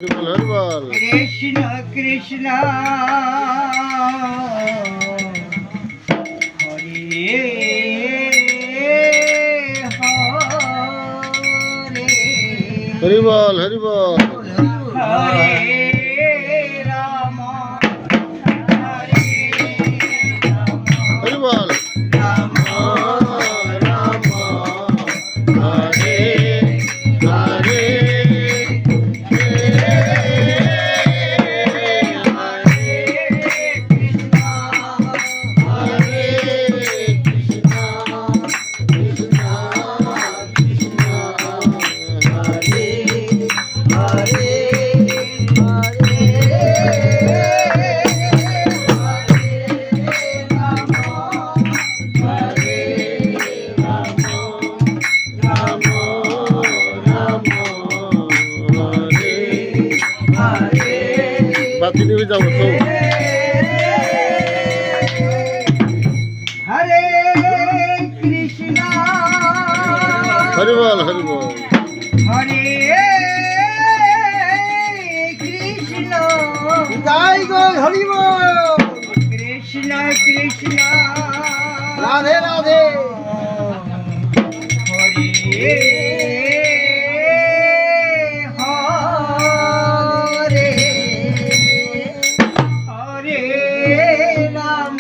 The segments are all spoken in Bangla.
কৃষ্ণ কৃষ্ণ হরে হরি বল হরি বল হরে রাম হরি বল রাম রাম হরে হরে বাতি নিয়ে যাবো তো হরে কৃষ্ণ হরি বল হরি বল হরে কৃষ্ণ জয় গো হরি বল কৃষ্ণ কৃষ্ণ রাধে রাধে হরে হরে হরে রাম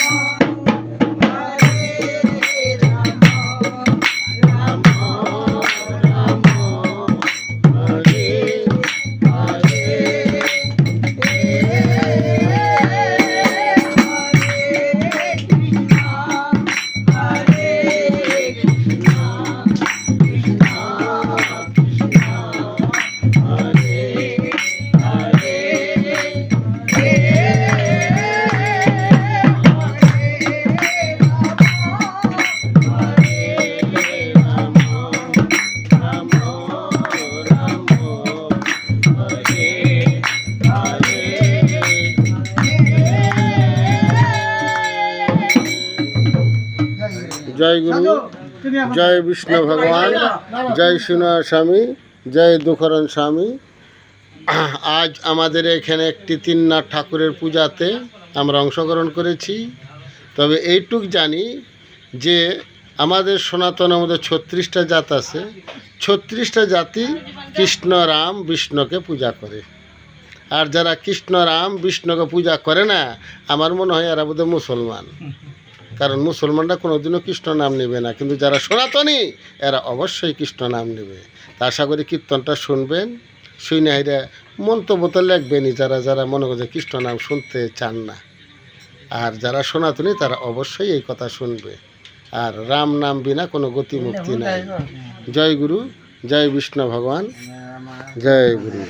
জয় গুরু জয় বিষ্ণু ভগবান জয় সোনার স্বামী জয় দুঃখরণ স্বামী। আজ আমাদের এখানে একটি তিননাথ ঠাকুরের পূজাতে আমরা অংশগ্রহণ করেছি। তবে এইটুক জানি যে আমাদের সনাতনের মধ্যে 36টা জাত আছে, 36টা জাতি কৃষ্ণ রাম বিষ্ণুকে পূজা করে। আর যারা কৃষ্ণ রাম বিষ্ণুকে পূজা করে না, আমার মনে হয় এরা বোধহয় মুসলমান, কারণ মুসলমানরা কোনোদিনও কৃষ্ণ নাম নেবে না, কিন্তু যারা সনাতনী এরা অবশ্যই কৃষ্ণ নাম নেবে। তা আশা করি কীর্তনটা শুনবেন, শুনে এরা মন্তব্য তো লিখবেনই যারা যারা মনে করছে কৃষ্ণ নাম শুনতে চান না। আর যারা সনাতনী তারা অবশ্যই এই কথা শুনবে। আর রাম নাম বিনা কোনো গতি মুক্তি নাই। জয় গুরু জয় বিষ্ণু ভগবান জয় গুরু।